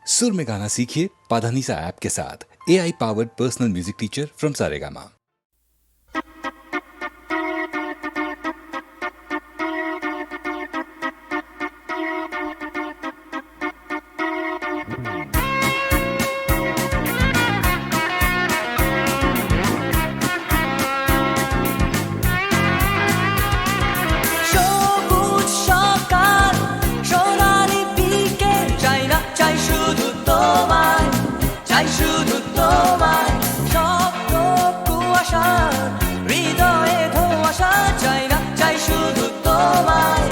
सुर में गाना सीखिए पाधानीसा ऐप के साथ AI powered personal music teacher from Saregama. সবুজ সকাল সোনালি বিকেল চাই না চাই শুধু তোমায় চাই শুধু তোমায় স্বপ্ন কুয়াশা হৃদয়ে ধোঁয়াশা চাই না চাই শুধু তোমায়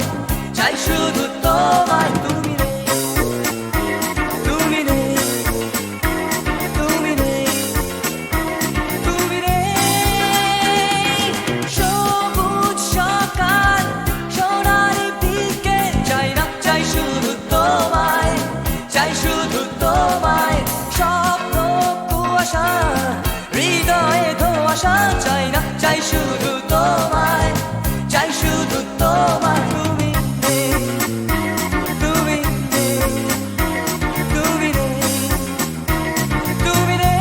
চাই শুধু তোমায় তুমি নেই তুমি নেই তুমি নেই সবুজ সকাল সোনালি বিকেল চাই না চাই শুধু তোমায় চাই শুধু তোমায় স্বপ্ন কুয়াশা হৃদয়ে ধোঁয়াশা চাই না চাই শুধু তোমায় চাই শুধু তোমায় তুমি নেই তুমি নেই তুমি নেই তুমি নেই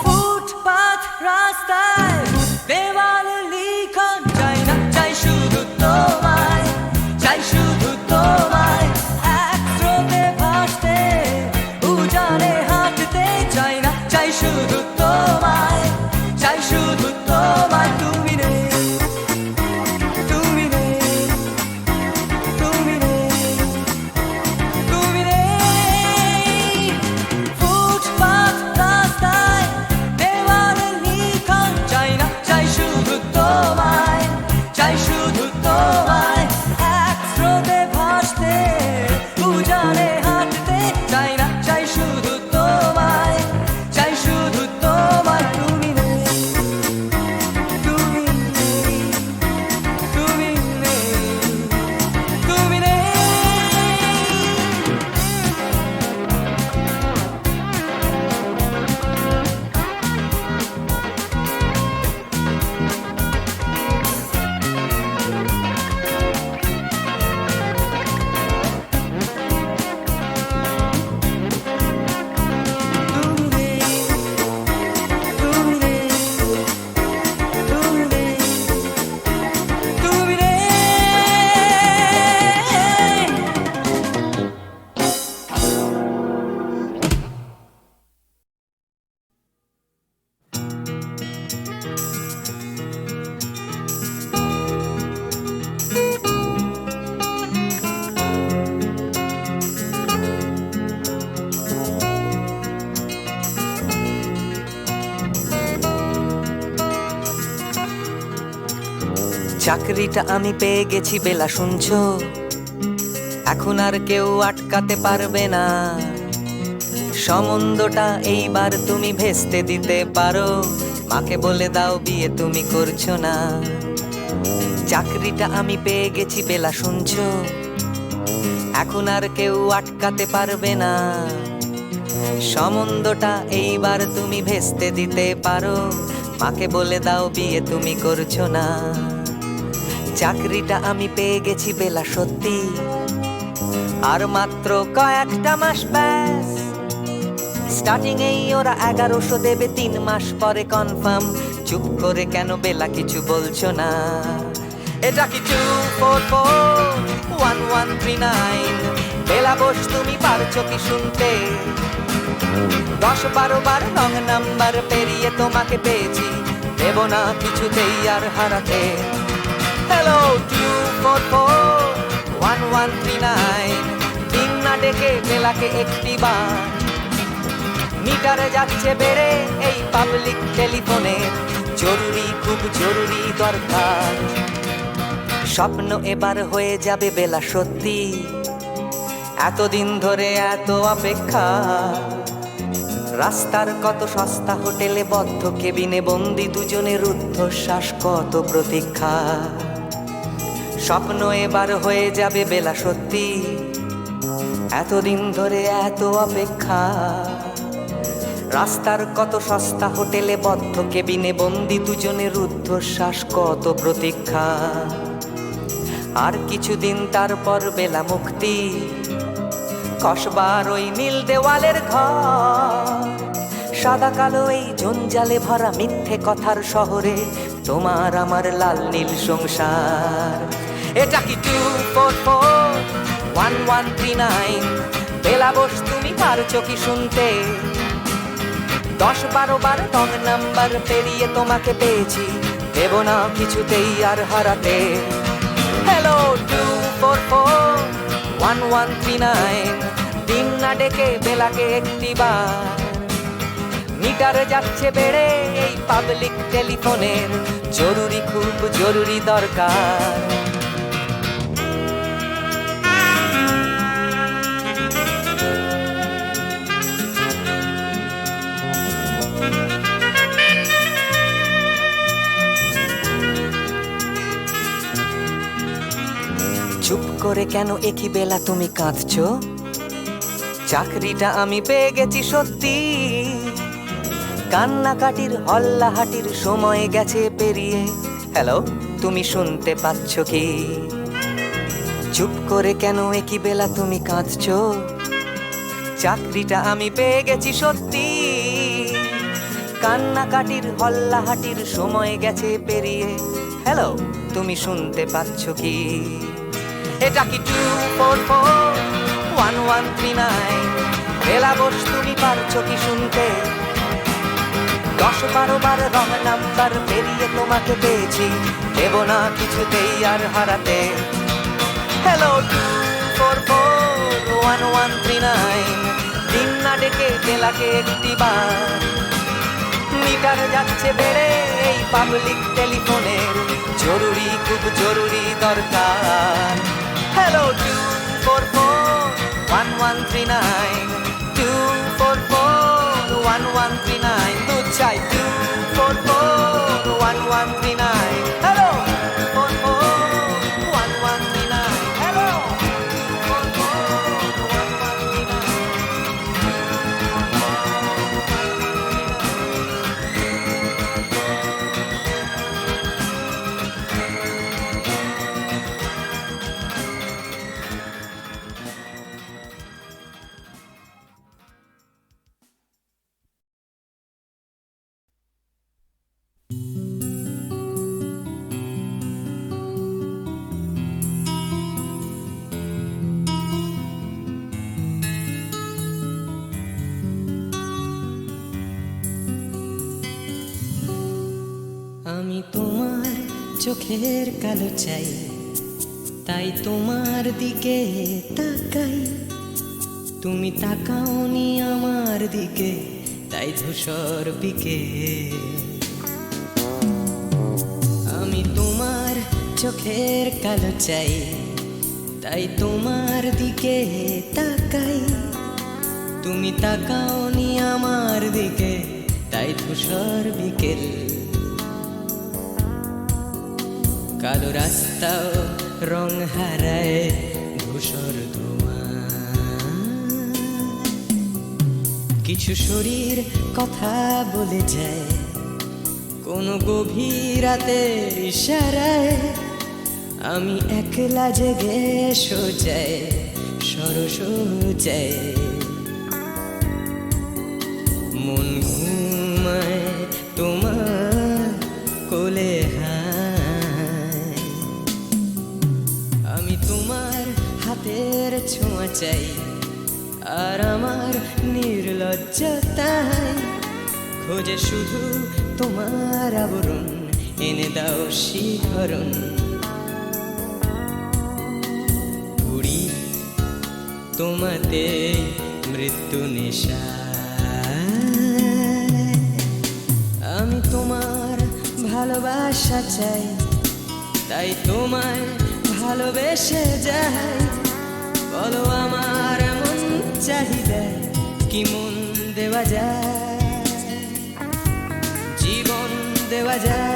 ফুটপাত রাস্তায় দেওয়ালে লিখন চাই না চাই শুধু তোমায় চাই শুধু তোমায় এক স্রোতে ভাসতে উজানে হাঁটতে চাই না চাই শুধু তোমায় চাই শুধু তোমায় তুমি নেই তুমি নেই তুমি নেই তুমি নেই ফুটপাত রাস্তায় দেওয়ালে লিখন চাই না চাই শুধু তোমায় চাই শুধু তোমায় এক স্রোতে ভাসতে উজানে হাঁটতে চাই না চাই শুধু তোমায় চাই শুধু তোমায় তুমি নেই তুমি নেই তুমি নেই তুমি নেই তুমি নেই তুমি নেই তুমি নেই চাকরিটা আমি পেয়ে গেছি বেলা শুনছো এখন আর কেউ আটকাতে পারবে না সম্বন্ধটা এইবার তুমি ভেস্তে দিতে পারো মাকে বলে দাও বিয়ে তুমি করছো না চাকরিটা আমি পেয়ে গেছি বেলা শুনছো এখন আর কেউ আটকাতে পারবে না সম্বন্ধটা এইবার তুমি ভেস্তে দিতে পারো মাকে বলে দাও বিয়ে তুমি করছো না চাকরিটা আমি পেয়ে গেছি বেলা সত্যি আর মাত্র কয়েকটা মাস ব্যাস স্টার্টিং এই ওরা 1100 দেবে 3 মাস পরে কনফার্ম চুপ করে কেন বেলা কিছু বলছো না এটা কি 2441139 বেলা বস তুমি পারছো কি শুনতে 10-12 বার রং নাম্বার পেরিয়ে তোমাকে পেয়েছি দেব না কিছুতেই আর হারাতে হ্যালো 2441139 দিন না ডেকে বেলাকে একটি বার মিটারে যাচ্ছে বেড়ে এই পাবলিক টেলিফোনে জরুরি খুব জরুরি দরকার স্বপ্ন এবার হয়ে যাবে বেলা সত্যি এতদিন ধরে এত অপেক্ষা রাস্তার কত সস্তা হোটেলে বদ্ধ কেবিনে বন্দি দুজনের রুদ্ধশ্বাস, কত প্রতীক্ষা। স্বপ্ন এবার হয়ে যাবে বেলা সত্যি, এতদিন ধরে এত অপেক্ষা। রাস্তার কত সস্তা হোটেলে বদ্ধ কেবিনে বন্দি দুজনের রুদ্ধশ্বাস, কত প্রতীক্ষা। আর কিছুদিন তারপর বেলা মুক্তি, কসবার ওই নীল দেওয়ালের ঘর। সাদা কালো এই জঞ্জালে ভরা মিথ্যে কথার শহরে তোমার আমার লাল নীল সংসার। এটা কি 2441139? বেলা বোস তুমি পারছো কি শুনতে? 10-12 বার রং নাম্বার পেরিয়ে তোমাকে পেয়েছি, দেব না কিছুতেই আর হারাতে। হ্যালো 2441139, দিন না ডেকে বেলাকে একটিবার। মিটার যাচ্ছে বেড়ে এই পাবলিক টেলিফোনের, জরুরি খুব জরুরি দরকার। চুপ করে কেন একই বেলা তুমি কাঁদছো? চাকরিটা আমি পেয়ে গেছি সত্যি, কান্নাকাটির হল্লাহাটির সময় গেছে পেরিয়ে। হ্যালো, তুমি শুনতে পাচ্ছ কি? চুপ করে কেন একই বেলা তুমি কাঁদছো? চাকরিটা আমি পেয়ে গেছি সত্যি, কান্নাকাটির হল্লাহাটির সময় গেছে পেরিয়ে। হ্যালো, তুমি শুনতে পাচ্ছ কি? এটা কি 2441139? বেলা বোস তুমি পারছো কি শুনতে? 10-12 বার রং নাম্বার পেরিয়ে তোমাকে পেয়েছি, দেব না কিছুতেই আর হারাতে। হ্যালো 2441139, দিন না ডেকে বেলাকে একটিবার। মিটার যাচ্ছে বেড়ে এই পাবলিক টেলিফোনের, জরুরি খুব জরুরি দরকার। হ্যালো 2441139, 2441139, দুধ চাই 2441139। Hello 2441139, hello 2441139। আমি তোমার চোখের কালো চাই, তাই তোমার দিকে তাকাই। তুমি তাকাওনি আমার দিকে, তাই ধূসর বিকে। আমি তোমার চোখের কালো চাই, তাই তোমার দিকে তাকাই। তুমি তাকাওনি আমার দিকে, তাই ধূসর বিকেল। কালো রাস্তাও রং হারায় ধূসর ধোঁয়া। কিছু শরীর কথা বলে যায় কোনো গভীর রাতের ইশারায়। আমি একলা জেগে সোজায় সরসোজায়, মন ঘুমায় তোমার কোলে হায়। আমি তোমার হাতের ছোঁয়া চাই, আর আমার নির্লজ্জতায় খোঁজে শুধু তোমার আবরণ, এনে দাও শিহরণ। পুরি তোমাতে মৃত্যু নেশা। আমি তোমার ভালোবাসা চাই, তাই তোমায় ভালোবেসে যাই। বলো আমার এমন চাহিদা কি মন দেওয়া যায়, জীবন দেওয়া যায়।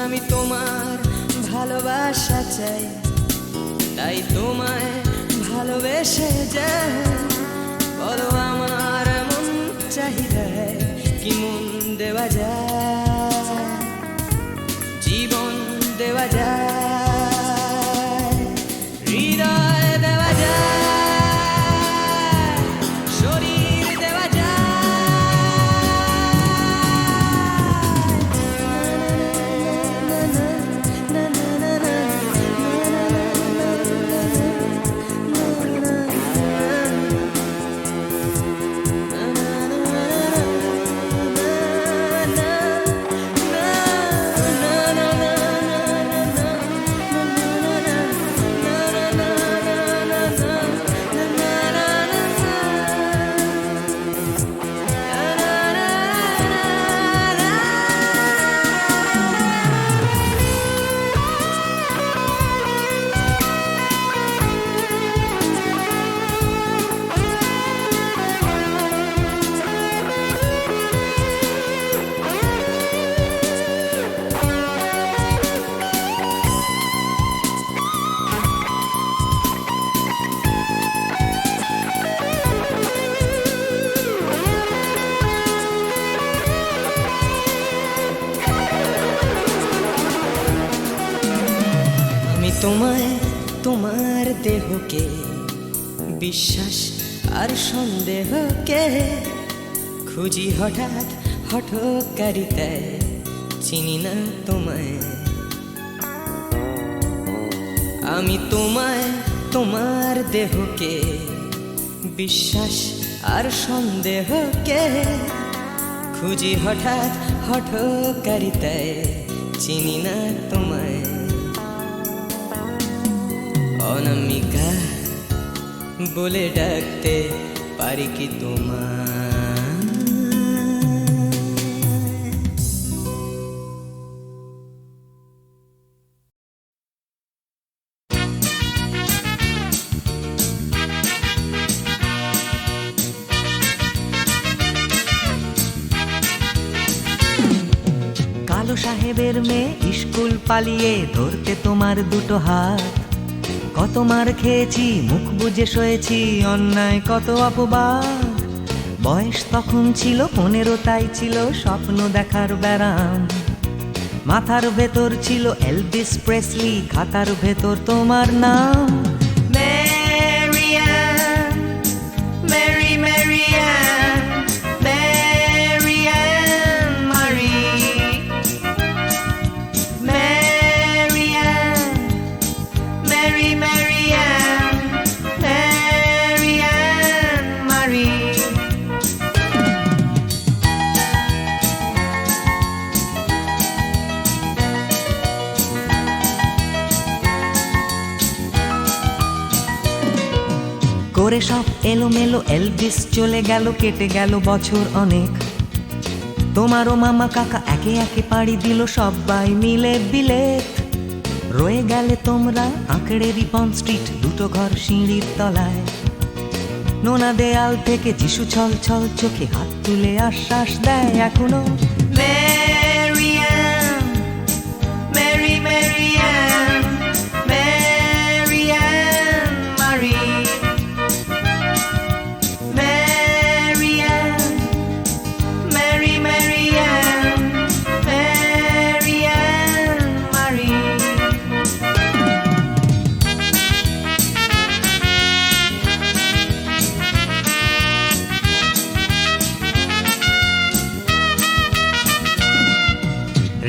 আমি তোমার ভালোবাসা চাই, তাই তোমায় ভালোবেসে যাই। বলো আমার মন চাহিদায় কি মন দেওয়া যায়, জীবন দেওয়া যায়, হৃদয় দেওয়া যায়, শরীর দেওয়া তোমায়, তোমার দেহকে, বিশ্বাস আর সন্দেহকে খুঁজি হঠাৎ হঠকারিতায়, চিনি না তোমায়। আমি তোমায়, তোমার দেহকে, বিশ্বাস আর সন্দেহকে খুঁজি হঠাৎ হঠকারিতায়, চিনি না তোমায়। অনামিকা বলে ডাকতে পারি কি তোমায়? কালো সাহেবের মেয়ে স্কুল পালিয়ে ধরতে তোমার দুটো হাত, কত মার খেয়েছি মুখ বুজে সয়েছি অন্যায় কত অপবাদ। বয়স তখন ছিল 15, তাই ছিল স্বপ্ন দেখার ব্যারাম। মাথার ভেতর ছিল এলভিস প্রেসলি, খাতার ভেতর তোমার নাম। ম্যারিয়ান, ম্যারি ম্যারিয়ান, ম্যারিয়ান মারি, ম্যারিয়ান, ম্যারি ম্যারিয়ান, ম্যারিয়ান মারি। করে সব এলোমেলো এলভিস চলে গেল, কেটে গেল বছর অনেক। তোমারও মামা কাকা একে একে পাড়ি দিল সবাই মিলে বিলেত। রয়ে গেলে তোমরা আঁকড়ে রিপন স্ট্রিট, দুটো ঘর সিঁড়ির তলায়। নোনা দেয়াল থেকে যিশু ছল ছল চোখে হাত তুলে আশ্বাস দেয় এখনো। ম্যারিয়ান, ম্যারি ম্যারিয়ান, ম্যারিয়ান মারি, ম্যারিয়ান, ম্যারি ম্যারিয়ান, ম্যারিয়ান মারি।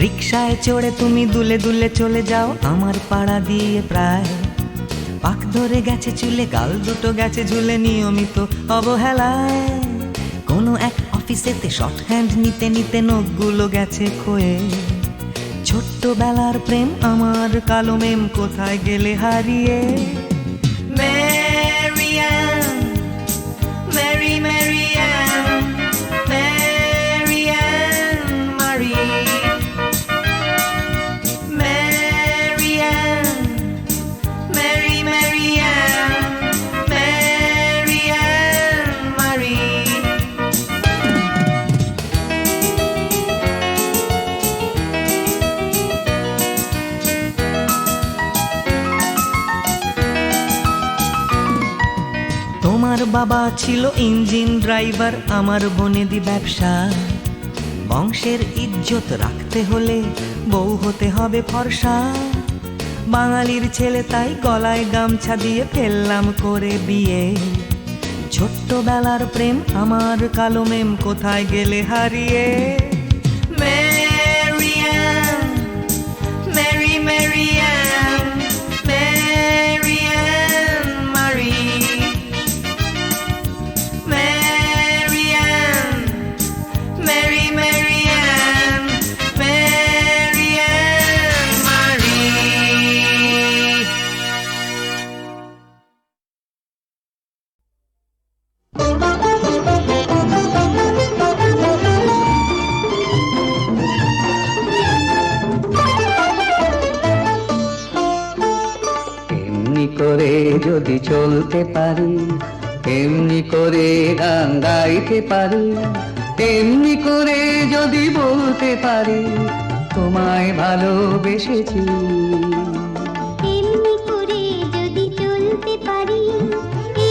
রিকশায় চড়ে তুমি দুলে দুলে চলে যাও আমার পাড়া দিয়ে প্রায়। পাক ধরে গেছে চুলে, গাল দুটো গেছে ঝুলে নিয়মিত অবহেলায়। কোনো এক অফিসেতে শর্ট হ্যান্ড নিতে নিতে নখগুলো গেছে ক্ষয়ে। ছোট্টবেলার প্রেম আমার কালো মেম কোথায় গেলে হারিয়ে। ম্যারিয়ান, ম্যারি ম্যারিয়ান, ম্যারিয়ান মারি, ম্যারিয়ান, ম্যারি ম্যারিয়ান, ম্যারিয়ান তোমার বাবা ছিল ইঞ্জিন ড্রাইভার, আমার বনেদি ব্যবসা। বংশের ইজ্জত রাখতে হলে বউ হতে হবে ফর্সা। বাঙালির ছেলে তাই গলায় গামছা দিয়ে ফেললাম করে বিয়ে। ছোট্টবেলার প্রেম আমার কালো মেম কোথায় গেলে হারিয়ে। ম্যারিয়ান, ম্যারি ম্যারিয়ান, ম্যারিয়ান মারি, ম্যারিয়ান, ম্যারি ম্যারিয়ান, ম্যারিয়ান মারি। এমনি করে যদি চলতে পারি, এমনি করে গান গাইতে পারি, এমনি করে যদি বলতে পারি তোমায় ভালোবেসেছি। এমনি করে যদি চলতে পারি,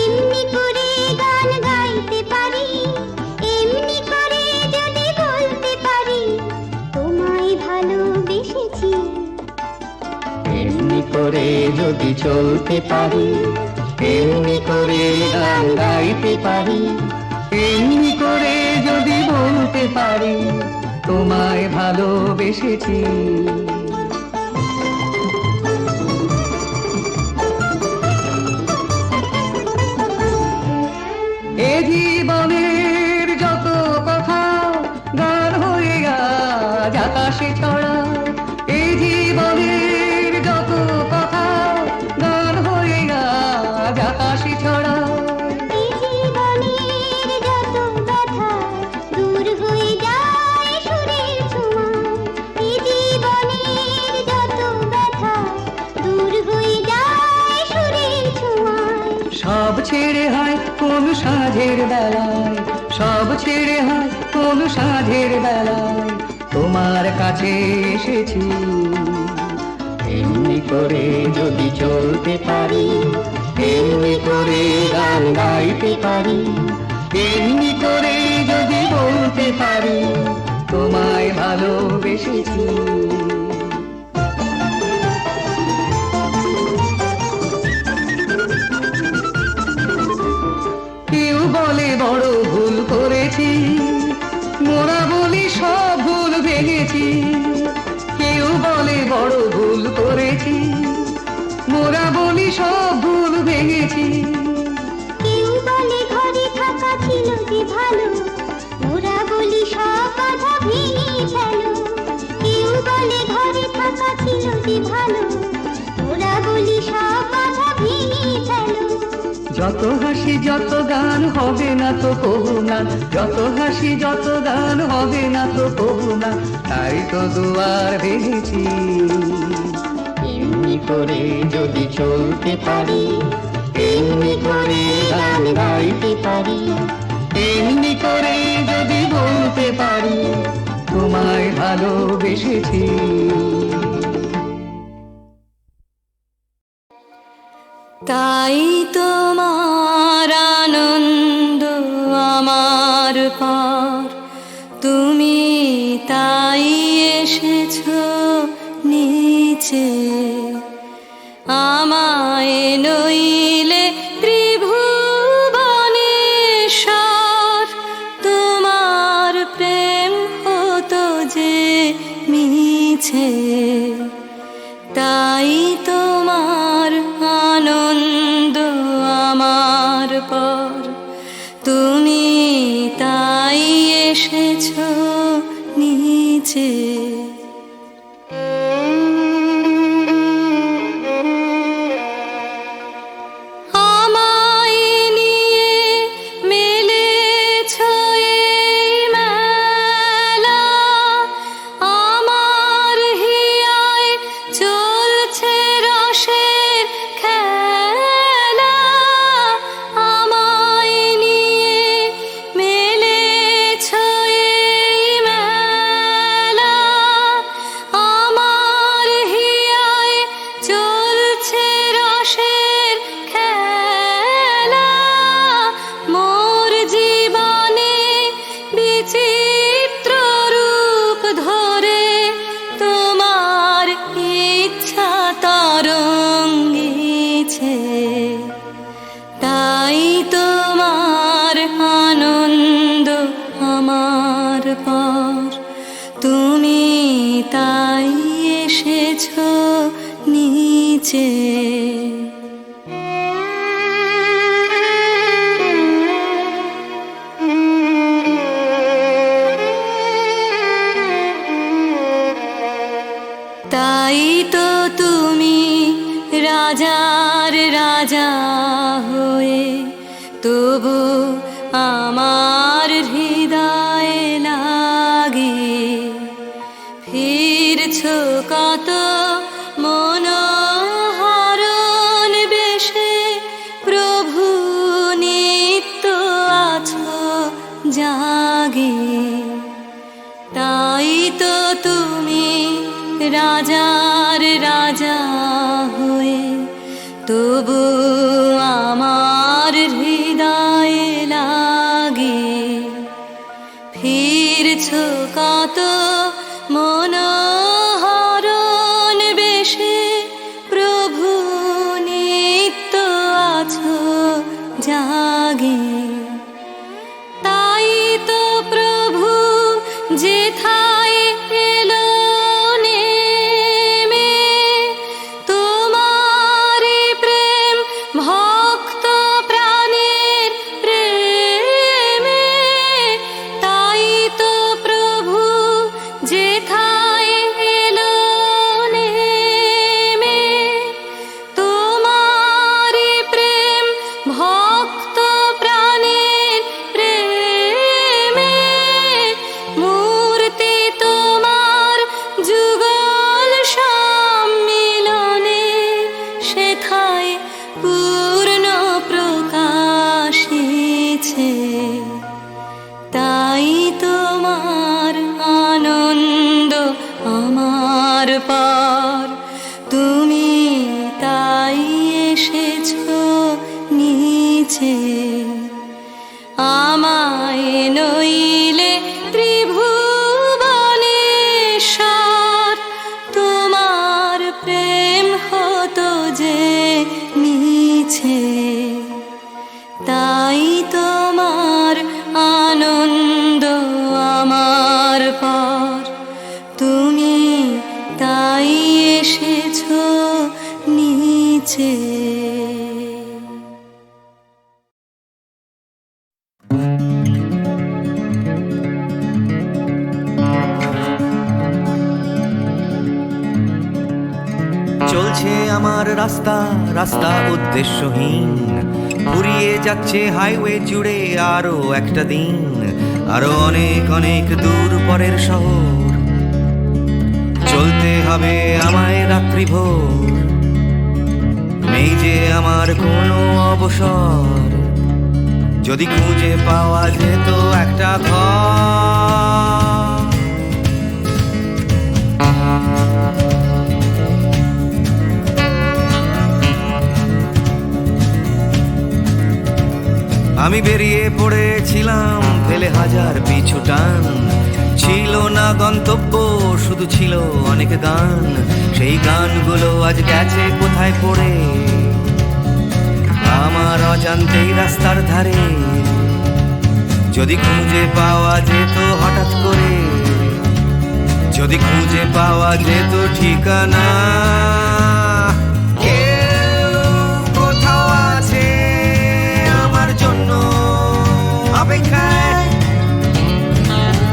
এমনি করে গান গাইতে পারি, এমনি করে যদি বলতে পারি তোমায় ভালোবেসেছি। এমনি করে যদি চলতে পারি, এমনি করে গান গাইতে পারি, এমনি করে যদি বলতে পারি তোমায় ভালোবেসেছি। এ জীবনের যত কথা গান হয়ে আজ আকাশে ছড়া, এ জীবনের যত কথা গান হয়ে আজ আকাশে ছড়া। এই জীবনের যত ব্যথা দূর হয়ে যায় সুরের ছোঁয়ায়, এই জীবনের যত ব্যথা দূর হয়ে যায় সুরের ছোঁয়ায়। সব ছেড়ে হয় কোন সাঁঝের বেলায়, সব ছেড়ে হয় কোন সাঁঝের বেলায় তোমার কাছে এসেছি। এমনি করে যদি চলতে পারি, এমনি করে গান গাইতে পারি, এমনি করে যদি বলতে পারি তোমায় ভালোবেসেছি। কেউ বলে বড় ভুল করেছি, মোরা বলি সব ভুল ভেঙেছি। কেউ বলে বড় ভুল করেছি, মোরা বলি সব ভুল ভেঙেছি। কেউ বলে ঘরে থাকা ছিল যে ভালো, ওরা বলি সব বাধা ভেঙে ফেলো। কেউ বলে ঘরে থাকা ছিল যে ভালো, ওরা বলি সব বাধা ভেঙে ফেলো। যত হাসি যত গান হবে না তো কবু না, যত হাসি যত গান হবে না তো কবু না, তাই তো দুয়ার ভেঙেছি। এমনি করে যদি চলতে পারি, এমনি করে গান গাইতে পারি, এমনি করে যদি বলতে পারি তোমায় ভালোবেসেছি। তাই তোমার আনন্দ আমার পর, তুমি তাই এসেছো নিচে। আমায় নইলে ত্রিভুবনেশ্বর, তোমার প্রেম হতো যে মিছে। তাই তোমার আনন্দ আমার পর, তুমি তাই এসেছো নিচে। আমায় নিয়ে মেলেছো এই মেলা, আমার হিয়ায় চলছে রসের খেলা। আমায় নিয়ে মেলেছো এই মেলা, পর তুমি তাই এসেছো নিচে। তাই তো তুমি রাজার রাজা হয়ে তবু আমার হৃদয়ে লাগে ফিরছো কত মনোহরণ বেশে প্রভু নিত্য আছো জাগে। তাই তো তুমি রাজার রাজা হয়ে তবু আমার হৃদয়ে লাগে ফিরছো কত মনোহরণ বেশে প্রভু নিত্য আছো জাগে। তাই তো প্রভু যেথায় এলো নেমে তোমারি প্রেম ভক্ত প্রাণের প্রেমে। তাই তো প্রভু যেথায় এলো নেমে তোমারি প্রেম ভক্ত প্রাণের প্রেমে। মূর্তি তোমার যুগল সম্মিলনে সেথায় পূর্ণ প্রকাশিছে। তাই তোমার আনন্দ আমার পর তুমি তাই এসেছো নিচে। আমায় নইলে ত্রিভুবনেশ্বর তোমার প্রেম হতো যে মিছে। তাই তোমার আনন্দ আমার পর তুমি তাই এসেছো নিচে। চলছে আমার রাস্তা রাস্তা উদ্দেশ্যহীন, ফুরিয়ে যাচ্ছে হাইওয়ে জুড়ে আরো একটা দিন, আরো অনেক অনেক দূর পরের শহর। চলতে হবে আমায় রাত্রি ভোর, নেই যে আমার কোনো অবসর। যদি খুঁজে পাওয়া যেত একটা ঘর, আমি বেরিয়ে পড়েছিলাম ফেলে হাজার পিছু টান। ছিল না গন্তব্য, শুধু ছিল অনেক গান। সেই গানগুলো আজ গেছে কোথায় পড়ে আমার অজান্তেই রাস্তার ধারে। যদি খুঁজে পাওয়া যেত হঠাৎ করে, যদি খুঁজে পাওয়া যেত ঠিকানা। অপেক্ষায়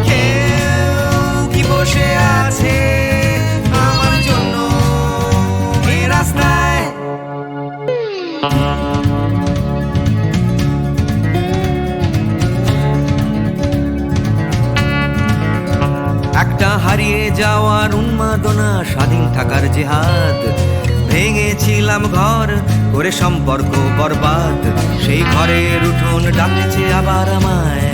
কেউ কি বসে আছে আমার জন্য এই রাস্তায়। একটা হারিয়ে যাওয়ার উন্মাদনা, স্বাধীন থাকার জেহাদ। ভেঙেছিলাম ঘর করে সম্পর্ক বরবাদ। সেই ঘরের উঠোন ডাকছে আবার আমায়,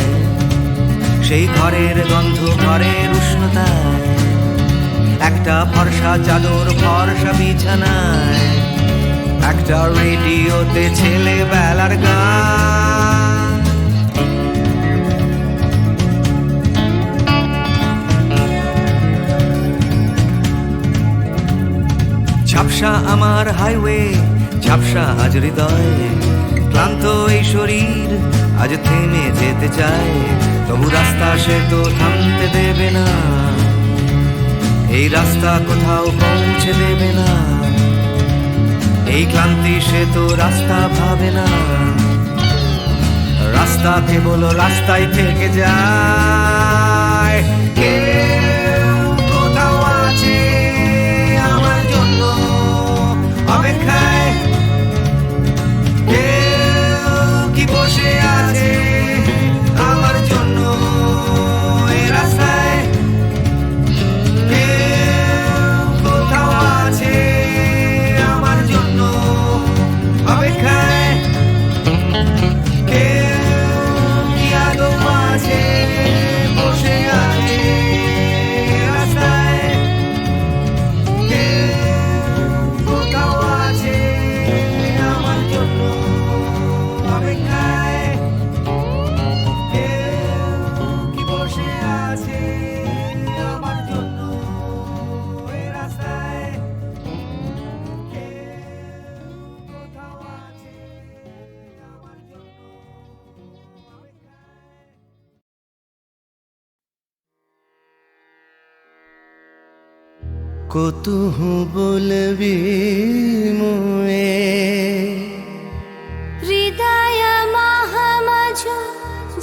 সেই ঘরের গন্ধ ঘরের উষ্ণতায়। একটা ফর্সা চাদর ফর্সা বিছানায়, একটা রেডিওতে ছেলেবেলার গান। ঝাপসা আমার হাইওয়ে, ঝাপসা আজ হৃদয়। ক্লান্ত এই শরীর আজ থেমে যেতে চায়, তবু রাস্তা সে তো থামতে দেবে না, এই রাস্তা কোথাও পৌঁছে দেবে না, এই ক্লান্তি সে তো রাস্তা ভাবে না, রাস্তা কেবল রাস্তায় থেকে যায়। কেউ কোথাও আছে আমার জন্য অপেক্ষায়, কেউ কি বসে আছে আমার জন্য এই রাস্তায়, কেউ কোথাও আছে আমার জন্য অপেক্ষায়, কেউ কি আদৌ আছে বসে আছে রাস্তায়, কেউ কোথাও আছে আমার জন্য অপেক্ষায়, কেউ কি বসে আছে আমার জন্য এই রাস্তায়, কেউ কোথাও আছে আমার জন্য কতুহু বলবি মুয়ে হৃদয় মহামঝু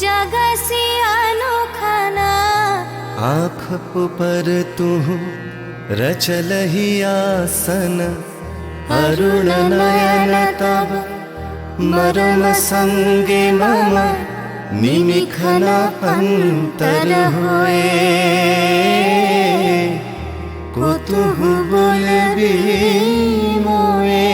জগসি আনোখানা आँख पर तू रचलहि आसन अरुण नयन तब मरम संगे मम निमिखना अंतर हुए কতুহু বলবি মুয়ে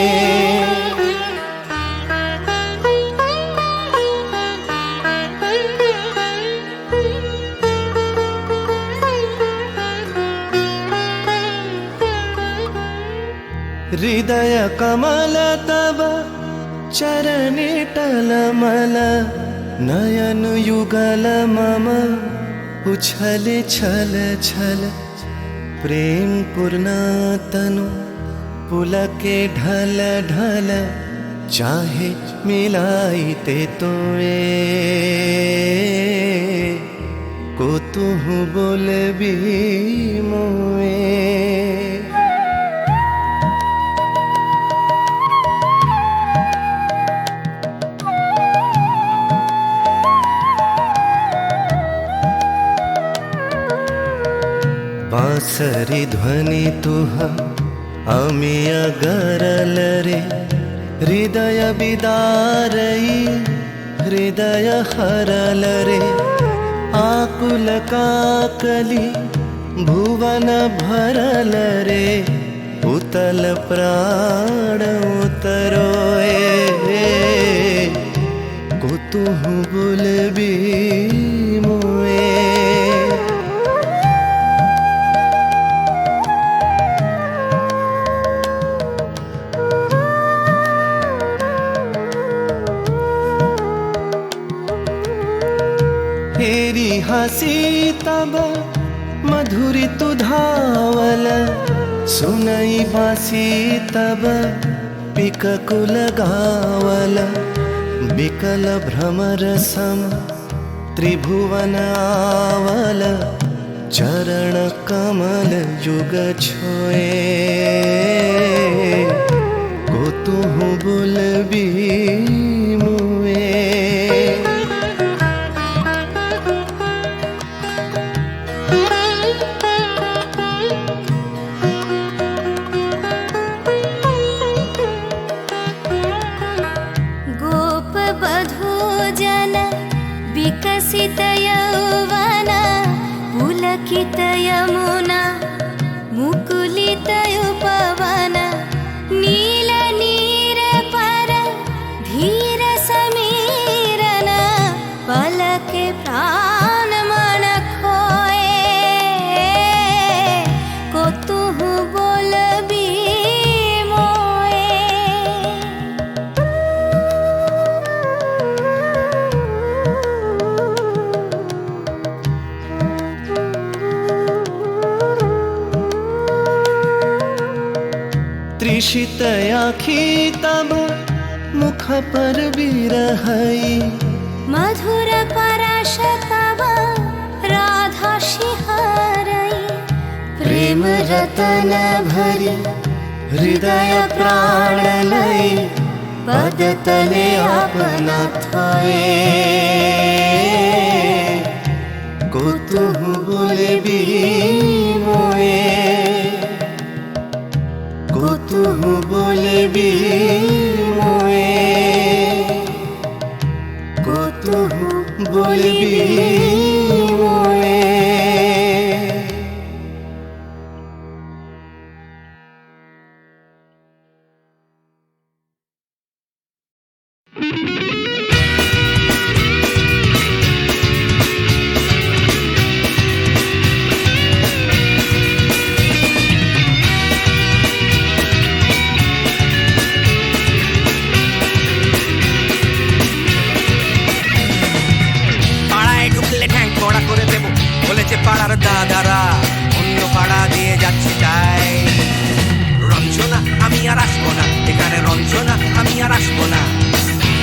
हृदय कमल तब चरणे टलमल नयन युगल मम उछल छल छल प्रेम पूर्ण तनु पुलके ढल ढल चाहे मिलाइते तोए কতুহু বলবি মুয়ে बांसरी ध्वनि तुह আমি अगरल रे हृदय बिदारई हृदय हरल रे आकुल काकली भुवन भरल रे उतल प्राण उतरोए কতুহু বলবি মুয়ে तेरी हंसी तब मधुरी तु धावल सुनई बासी तब पिककुल गावल बिकल भ्रमर सम त्रिभुवन आवल चरण कमल युग छोए কতুহু বলবি মুয়ে विकसित यौवन पुलकित यमुना मुकुलित उपवन नील नीर पर धीर समीरन पलके प्राण मन खोए কতুহু বলবি মোয়ে तृषित आखी तब मुख पर बिरहई मधुर परश तव राधा शिहारै प्रेम रतन भरी हृदय प्राण लई पद तले अपना थाए কতহু বলবি মোয়ে কতহু বলবি মোয়ে কতহু বলবি মোয়ে পাড়ার দাদারা অন্য পাড়া দিয়ে যাচ্ছে তাই রঞ্জনা আমি আর আসবো না এখানে রঞ্জনা আমি আর আসবো না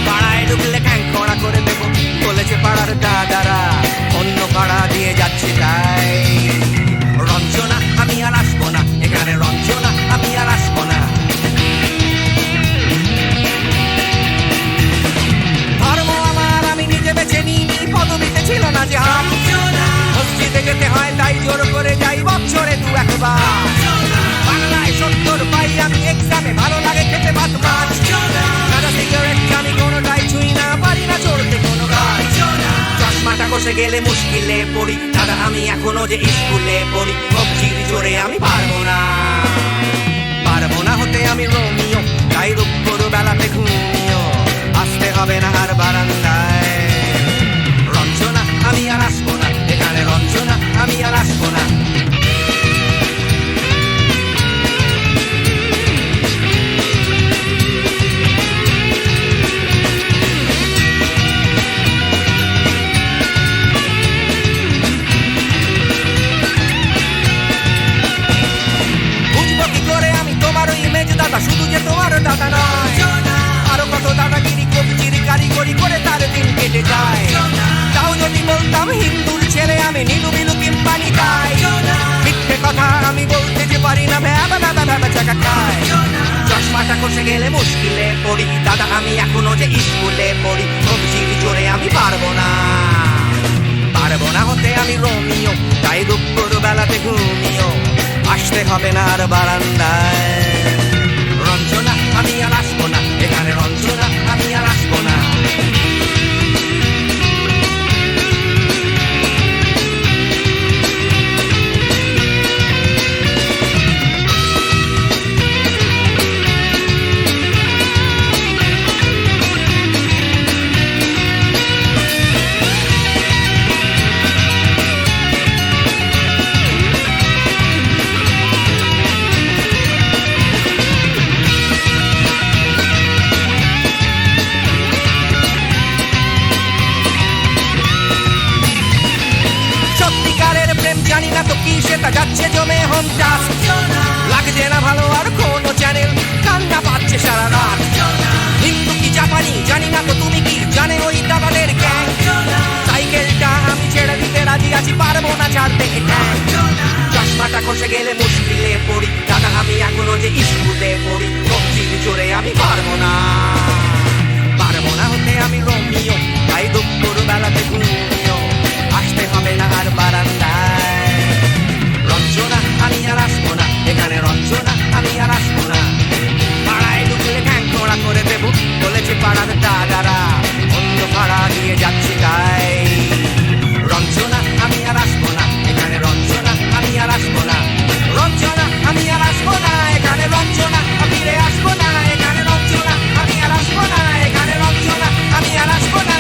পাড়ায় ঢুকলে ঠ্যাংকড়া করে দেবো বলেছে পাড়ার দাদারা অন্য পাড়া দিয়ে যাচ্ছে তাই রঞ্জনা আমি আর আসবো না এখানে রঞ্জনা আমি আর আসবো না ধর্ম আমার আমি নিজে বেছে নিই পদবিতে ছিল না যে মসজিদে যেতে হয় তাই জোর করে যাই বছরে 2-1 বার বাংলায় 70 পাই আমি এক্সামে ভালো লাগে খেতে ভাত মাছ সাদা সিগারেট আমি কোনোটাই ছুঁই না পারি না চড়তে কোনো গাছ চশমাটা কষে গেলে মুশকিলে পড়ি দাদা আমি এখনো যে স্কুলে পড়ি কবজির জোরে আমি পারবো না হতে আমি রোমিও তাই দুপুর বেলাতে ঘুমিও আসতে হবে না আর বারান্দায় রঞ্জনা আমি আর আসবো না এখানে রঞ্জনা আমি আর আসবো না বুঝবো কি করে আমি তোমার ইমেজ দাদা শুধু যে তোমার দাদা নয় আরো কত দাদাগিরি কবজির কারিগরি করে তার দিন কেটে যায় তাও যদি বলতাম হিন্দুর ছেলে আমি নীলু বিলু কিংবা নিতাই মিথ্যে কথা আমি বলতে যে পারি না ভ্যাবা চাকা খাই চশমাটা কষে গেলে মুশকিলে পড়ি দাদা আমি এখনো যে স্কুলে পড়ি কবজির জোরে আমি পারবো না হতে আমি রোমিও তাই দুপুর বেলাতে ঘুমিও আসতে হবে না আর বারান্দায় রঞ্জনা আমি আর আসবো না এখানে রঞ্জনা আমি আর আসবো না জানি না তো কি সেটা যাচ্ছে জমে হোম চাষ লাগছে না ভালো আর কোনো চ্যানেল কান্না পাচ্ছে সারা রাত হিন্দু কি জাপানি জানি না তো তুমি কি জানে ওই দাদাদের গ্যাং সাইকেলটা আমি ছেড়ে দিতে রাজি আছি পারবো না ছাড়তে চশমাটা খসে গেলে মুশকিলে পড়ি দাদা আমি এখনো যে স্কুলে পড়ি কবজির জোরে আমি পারবো না হতে আমি রোমিও তাই দুপুর বেলাতে ঘুমিও আসতে হবে না আর বারান্দায় রঞ্জনা আমি আর আসবো না এখানে রঞ্জনা আমি আর আসবো না পাড়ায় ঢুকলে ঠ্যাংকড়া করে দেবো বলেছে পাড়ার দাদারা অন্য পাড়া দিয়ে যাচ্ছি তাই রঞ্জনা আমি আর আসবো না এখানে রঞ্জনা আমি আর আসবো না রঞ্জনা আমি আর আসবো না এখানে রঞ্জনা ফিরে আসবো না এখানে রঞ্জনা আমি আর আসবো না এখানে রঞ্জনা আমি আর আসবো না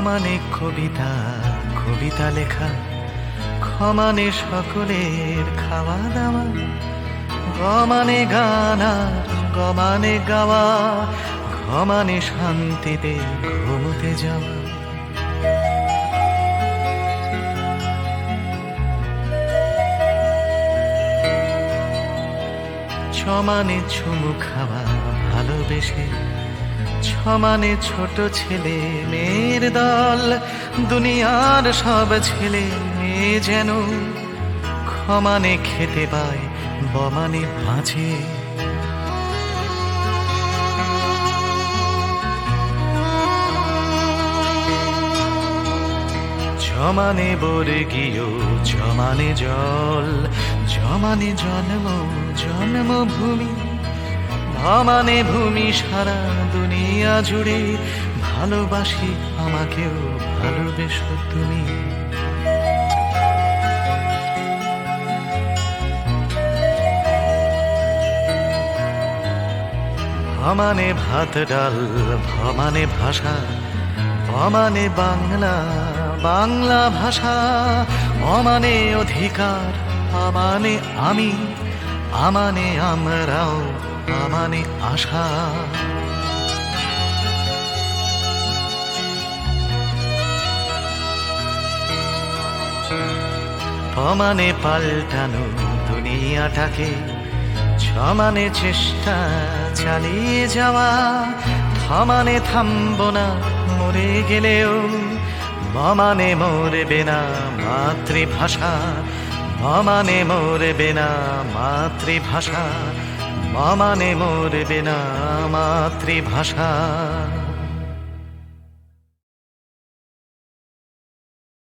মানে কবিতা লেখা মানে সকলের খাওয়া দাওয়া, গমানে গান আর গমানে গাওয়া, ঘমানে শান্তিতে ঘুমোতে যাওয়া। সমানে চুমু খাওয়া ভালোবেসে, সমানে ছোট ছেলে মেয়ের দল, দুনিয়ার সব ছেলে মেয়ে যেন ক্ষমানে খেতে পায় বমানে বাঁচে। জমানে বর্গীয় জমানে জল, জমানে জন্ম জন্মভূমি, ভমানে ভূমি সারা দুনিয়া জুড়ে, ভালোবাসি আমাকেও ভালোবেসো তুমি। ভমানে ভাত ডাল ভমানে ভাষা, ভমানে বাংলা বাংলা ভাষা, অমানে অধিকার আমানে আমি, আমানে আমরাও আমানে আশা। সমানে পাল্টানো দুনিয়াটাকে, সমানে চেষ্টা চালিয়ে যাওয়া, সমানে থামবো না মরে গেলেও, মমানে মরবে না মাতৃভাষা, মমানে মরবে না মাতৃভাষা, মমানে মরবে না মাতৃভাষা।